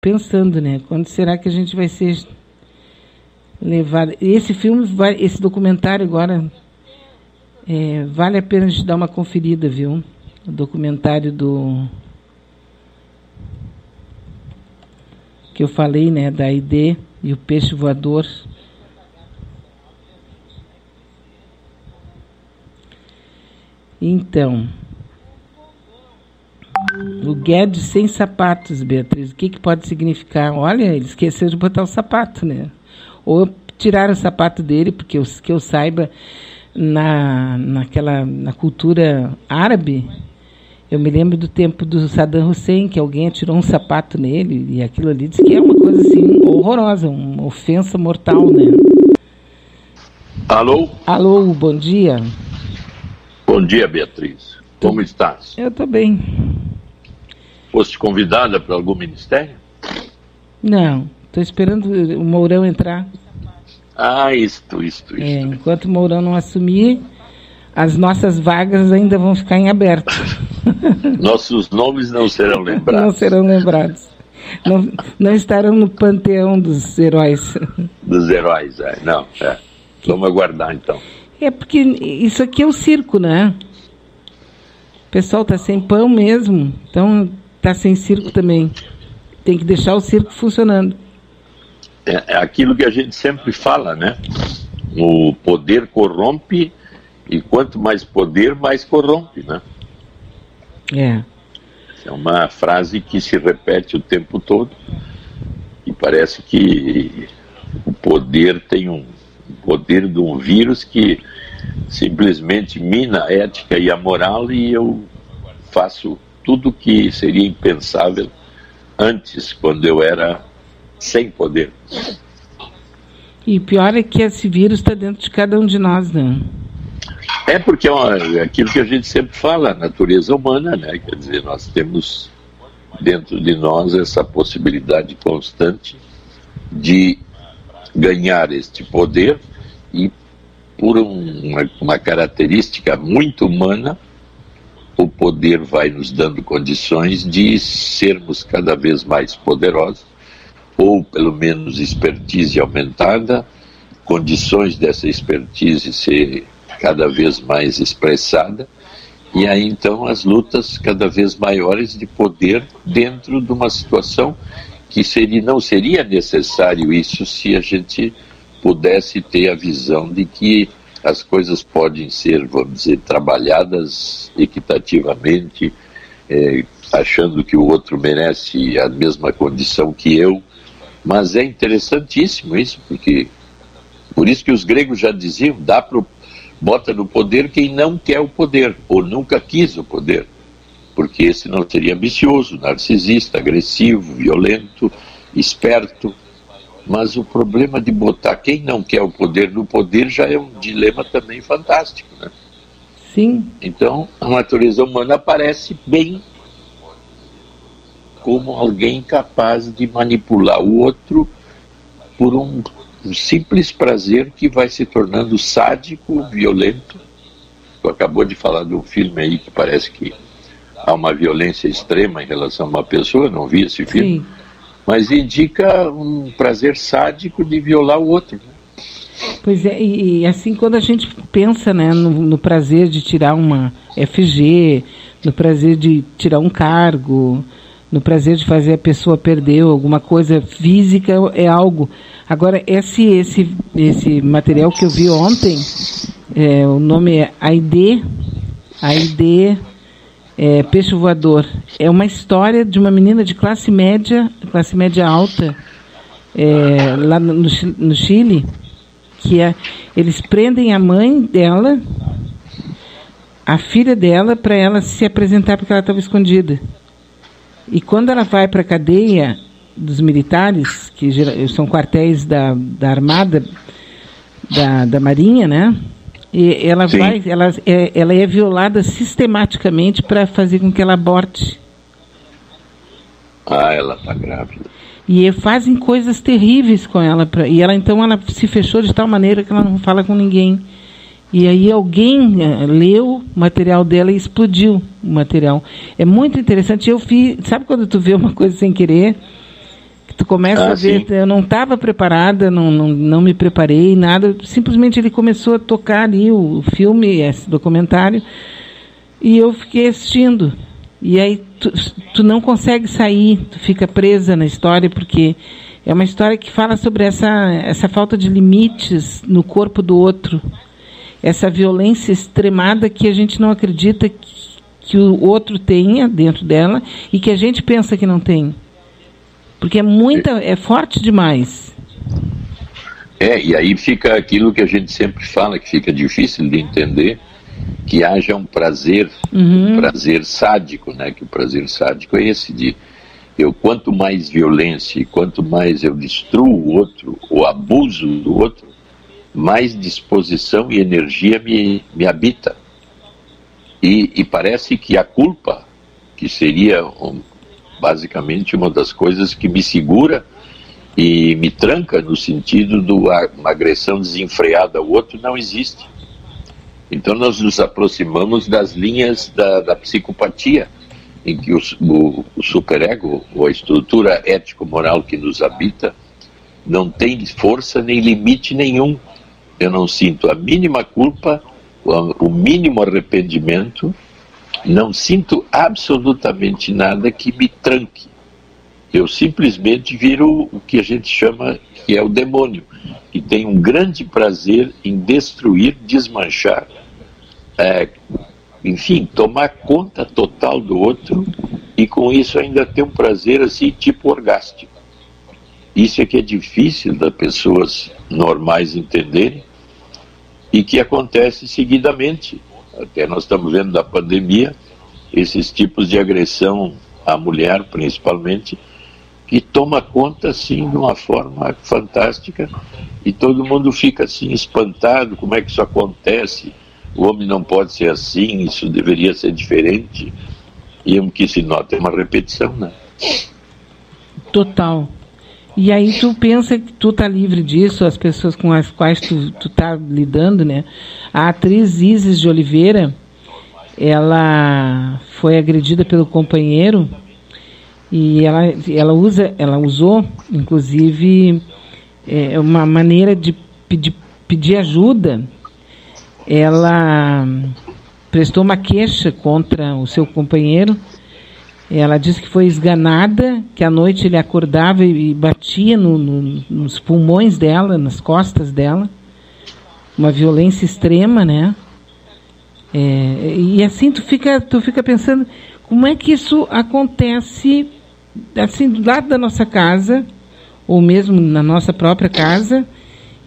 pensando, né? Quando será que a gente vai ser levado? Esse filme, esse documentário agora, vale a pena a gente dar uma conferida, viu? O documentário que eu falei, né? Da ID e o peixe voador. Então, o Guedes sem sapatos, Beatriz, o que pode significar? Olha, ele esqueceu de botar o sapato, né? Ou tiraram o sapato dele, porque que eu saiba, na cultura árabe, eu me lembro do tempo do Saddam Hussein, que alguém atirou um sapato nele, e aquilo ali diz que é uma coisa assim horrorosa, uma ofensa mortal, né? Alô? Alô, bom dia. Bom dia, Beatriz. Como estás? Eu estou bem. Foste convidada para algum ministério? Não, estou esperando o Mourão entrar. Ah, isto. Enquanto o Mourão não assumir, as nossas vagas ainda vão ficar em aberto. Nossos nomes não serão lembrados. Não serão lembrados. Não estarão no panteão dos heróis. Dos heróis, não. Vamos aguardar, então. É porque isso aqui é o circo, né? O pessoal está sem pão mesmo, então está sem circo também. Tem que deixar o circo funcionando. É aquilo que a gente sempre fala, né? O poder corrompe e quanto mais poder, mais corrompe, né? É uma frase que se repete o tempo todo e parece que o poder tem o poder de um vírus que simplesmente mina a ética e a moral, e eu faço tudo que seria impensável antes, quando eu era sem poder. E pior é que esse vírus está dentro de cada um de nós, né? Porque é aquilo que a gente sempre fala, a natureza humana, né? Quer dizer, nós temos dentro de nós essa possibilidade constante de ganhar este poder, e por uma característica muito humana, o poder vai nos dando condições de sermos cada vez mais poderosos, ou pelo menos expertise aumentada, condições dessa expertise ser cada vez mais expressada, e aí então as lutas cada vez maiores de poder dentro de uma situação que não seria necessário isso se a gente pudesse ter a visão de que as coisas podem ser, vamos dizer, trabalhadas equitativamente, achando que o outro merece a mesma condição que eu. Mas é interessantíssimo isso, porque por isso que os gregos já diziam, bota no poder quem não quer o poder, ou nunca quis o poder, porque esse não seria ambicioso, narcisista, agressivo, violento, esperto. Mas o problema de botar quem não quer o poder no poder já é um dilema também fantástico, né? Sim. Então, a natureza humana aparece bem como alguém capaz de manipular o outro por um simples prazer que vai se tornando sádico, violento. Tu acabou de falar de um filme aí que parece que há uma violência extrema em relação a uma pessoa, eu não vi esse filme. Sim. Mas indica um prazer sádico de violar o outro. Pois é, e assim, quando a gente pensa, né, no prazer de tirar uma FG, no prazer de tirar um cargo, no prazer de fazer a pessoa perder alguma coisa física, é algo. Agora, esse material que eu vi ontem, o nome é AID, Peixe Voador. É uma história de uma menina de classe média alta, lá no Chile, que eles prendem a mãe dela, a filha dela, para ela se apresentar porque ela estava escondida. E quando ela vai para a cadeia dos militares, que são quartéis da Armada, da Marinha, né? E ela ela é violada sistematicamente para fazer com que ela aborte. Ela está grávida. E fazem coisas terríveis com ela. E ela se fechou de tal maneira que ela não fala com ninguém. E aí alguém leu o material dela e explodiu o material. É muito interessante. Sabe quando tu vê uma coisa sem querer? começa a ver, sim. Eu não estava preparada, não me preparei, nada, simplesmente ele começou a tocar ali o filme, esse documentário, e eu fiquei assistindo. E aí tu não consegue sair, tu fica presa na história, porque é uma história que fala sobre essa falta de limites no corpo do outro, essa violência extremada que a gente não acredita que o outro tenha dentro dela e que a gente pensa que não tem. Porque é forte demais. E aí fica aquilo que a gente sempre fala, que fica difícil de entender, que haja um prazer, um prazer sádico, né? Que o prazer sádico é esse de quanto mais violência e quanto mais eu destruo o outro, ou abuso do outro, mais disposição e energia me habita. E parece que a culpa, que seria basicamente uma das coisas que me segura e me tranca no sentido de uma agressão desenfreada ao outro, não existe. Então nós nos aproximamos das linhas da psicopatia, em que o superego, ou a estrutura ético-moral que nos habita, não tem força nem limite nenhum. Eu não sinto a mínima culpa, o mínimo arrependimento, não sinto absolutamente nada que me tranque. Eu simplesmente viro o que a gente chama que é o demônio, que tem um grande prazer em destruir, desmanchar, enfim, tomar conta total do outro, e com isso ainda ter um prazer assim, tipo orgástico. Isso é que é difícil das pessoas normais entenderem, e que acontece seguidamente. Até nós estamos vendo da pandemia, esses tipos de agressão à mulher, principalmente, que toma conta, assim, de uma forma fantástica, e todo mundo fica, assim, espantado, como é que isso acontece? O homem não pode ser assim, isso deveria ser diferente, e o que se nota é uma repetição, né? Total. E aí tu pensa que tu tá livre disso, as pessoas com as quais tu tá lidando, né? A atriz Isis de Oliveira, ela foi agredida pelo companheiro e ela usou, inclusive, uma maneira de pedir ajuda. Ela prestou uma queixa contra o seu companheiro. Ela disse que foi esganada, que à noite ele acordava e batia nos pulmões dela, nas costas dela. Uma violência extrema, né? E assim tu fica pensando, como é que isso acontece assim do lado da nossa casa, ou mesmo na nossa própria casa,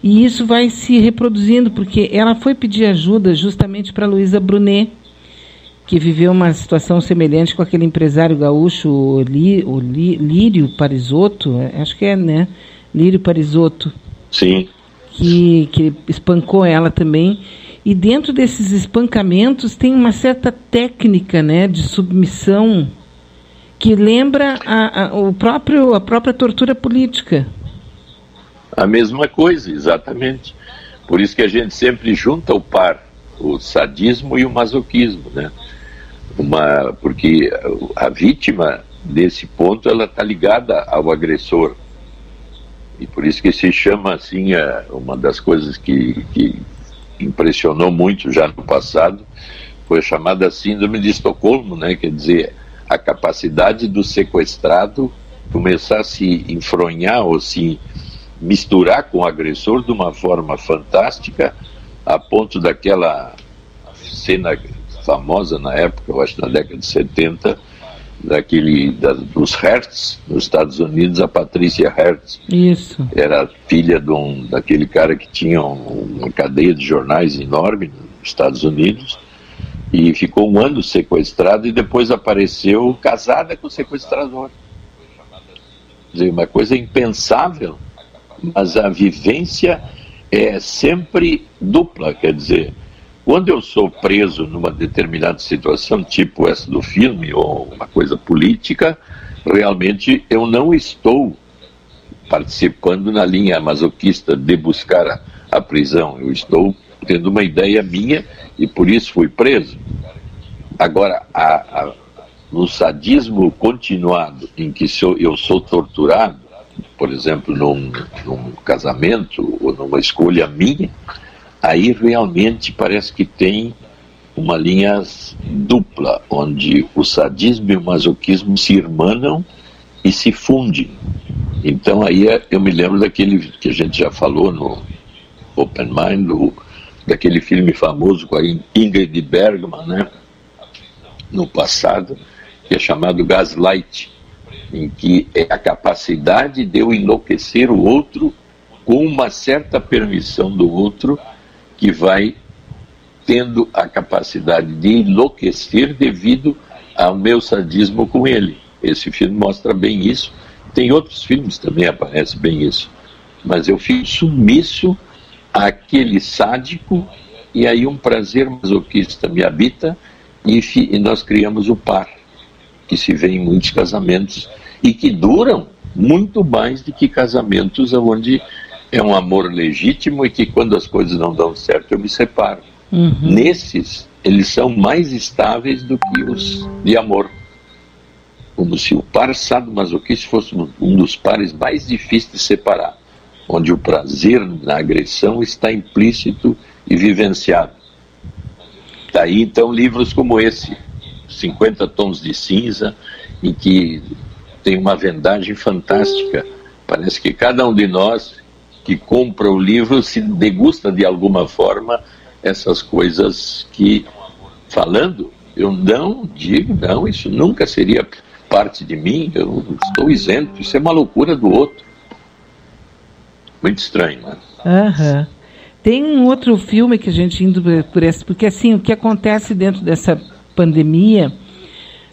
e isso vai se reproduzindo, porque ela foi pedir ajuda justamente para Luísa Brunet, que viveu uma situação semelhante com aquele empresário gaúcho, Lírio Parisotto, acho que é, né? Lírio Parisotto. Sim. Que espancou ela também. E dentro desses espancamentos tem uma certa técnica, né, de submissão que lembra a própria tortura política. A mesma coisa, exatamente. Por isso que a gente sempre junta o par, o sadismo e o masoquismo, né? Porque a vítima, desse ponto, ela está ligada ao agressor. E por isso que se chama assim, uma das coisas que impressionou muito já no passado, foi a chamada Síndrome de Estocolmo, né? Quer dizer, a capacidade do sequestrado começar a se enfronhar ou se misturar com o agressor de uma forma fantástica, a ponto daquela cena famosa na época, eu acho na década de 70, dos Hertz, nos Estados Unidos, a Patrícia Hertz. Isso. Era filha daquele cara que tinha uma cadeia de jornais enorme nos Estados Unidos, e ficou um ano sequestrada e depois apareceu casada com o sequestrador. Quer dizer, uma coisa impensável, mas a vivência é sempre dupla, quer dizer, quando eu sou preso numa determinada situação, tipo essa do filme, ou uma coisa política, realmente eu não estou participando na linha masoquista de buscar a prisão, eu estou tendo uma ideia minha e por isso fui preso. Agora, no sadismo continuado, em que eu sou torturado, por exemplo, num casamento ou numa escolha minha, aí realmente parece que tem uma linha dupla, onde o sadismo e o masoquismo se irmanam e se fundem. Então aí eu me lembro daquele que a gente já falou no Open Mind, daquele filme famoso com a Ingrid Bergman, né, no passado, que é chamado Gaslight, em que é a capacidade de eu enlouquecer o outro com uma certa permissão do outro, que vai tendo a capacidade de enlouquecer devido ao meu sadismo com ele. Esse filme mostra bem isso. Tem outros filmes também aparece bem isso. Mas eu fico submisso àquele sádico, e aí um prazer masoquista me habita, e nós criamos o par, que se vê em muitos casamentos, e que duram muito mais do que casamentos onde é um amor legítimo e que quando as coisas não dão certo eu me separo. Nesses, eles são mais estáveis do que os de amor. Como se o par sadomasoquista fosse um dos pares mais difíceis de separar, onde o prazer na agressão está implícito e vivenciado. Daí então livros como esse, 50 Tons de Cinza, em que tem uma vendagem fantástica. Parece que cada um de nós que compra o livro se degusta de alguma forma essas coisas que, falando, eu não digo, não, isso nunca seria parte de mim, eu estou isento, isso é uma loucura do outro. Muito estranho, né? Tem um outro filme que a gente indo por esse, porque assim, o que acontece dentro dessa pandemia,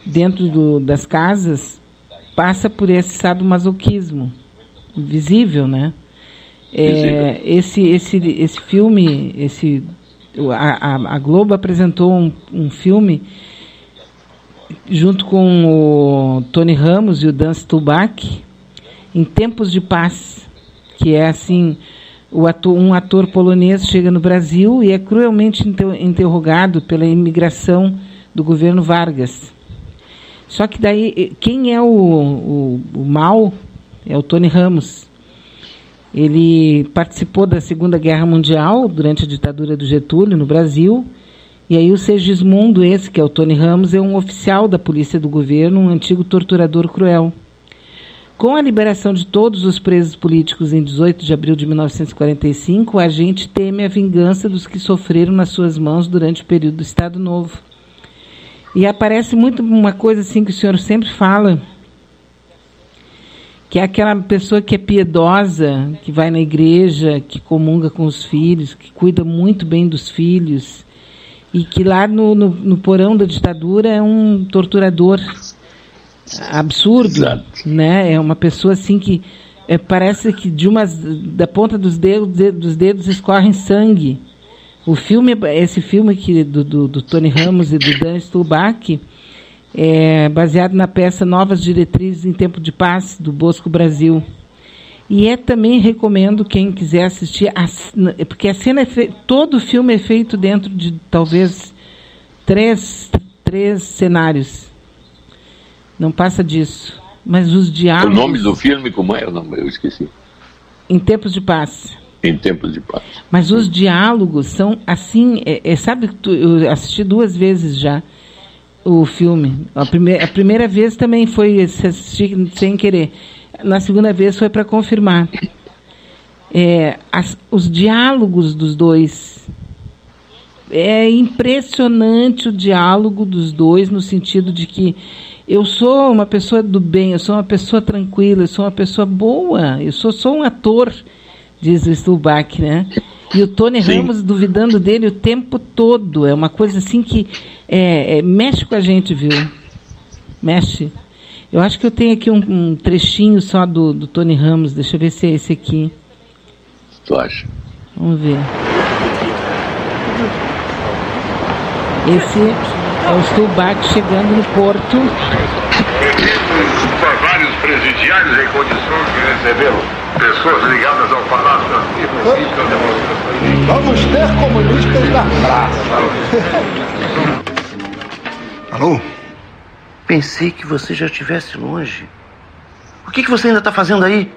dentro das casas, passa por esse sadomasoquismo visível, né? Esse filme, a Globo apresentou um filme junto com o Tony Ramos e o Dan Stulbach, Em Tempos de Paz, que é assim, um ator polonês chega no Brasil e é cruelmente interrogado pela imigração do governo Vargas. Só que daí, quem é o mal é o Tony Ramos. Ele participou da Segunda Guerra Mundial durante a ditadura do Getúlio no Brasil, e aí o Segismundo, esse que é o Tony Ramos, é um oficial da polícia do governo, um antigo torturador cruel. Com a liberação de todos os presos políticos em 18 de abril de 1945, o agente teme a vingança dos que sofreram nas suas mãos durante o período do Estado Novo. E aparece muito uma coisa assim que o senhor sempre fala, que é aquela pessoa que é piedosa, que vai na igreja, que comunga com os filhos, que cuida muito bem dos filhos, e que lá no porão da ditadura é um torturador absurdo. Exato. Né? É uma pessoa assim que parece que da ponta dos dedos escorre sangue. Esse filme do Tony Ramos e do Dan Stulbach é baseado na peça Novas Diretrizes em Tempo de Paz, do Bosco Brasil. E também recomendo quem quiser assistir, porque a cena todo o filme é feito dentro de talvez três cenários. Não passa disso. Mas os diálogos... O nome do filme, como é? Eu esqueci. Em Tempos de Paz. Em Tempos de Paz. Mas os diálogos são assim... sabe, eu assisti 2 vezes já o filme. A primeira vez também foi assistir sem querer. Na segunda vez foi para confirmar. Os diálogos dos dois. É impressionante o diálogo dos dois, no sentido de que eu sou uma pessoa do bem, eu sou uma pessoa tranquila, eu sou uma pessoa boa, eu sou só um ator, diz o Stulbach, né? E o Tony Ramos duvidando dele o tempo todo. É uma coisa assim que mexe com a gente, viu? Mexe. Eu acho que eu tenho aqui um trechinho só do Tony Ramos. Deixa eu ver se é esse aqui. Tu acha? Vamos ver. Esse é o Stulbach chegando no porto. Por vários presidiários em condições de recebê-lo. Pessoas ligadas ao Palácio das Demonstrações. Vamos ter comunistas na praça. Alô? Pensei que você já estivesse longe. O que você ainda está fazendo aí?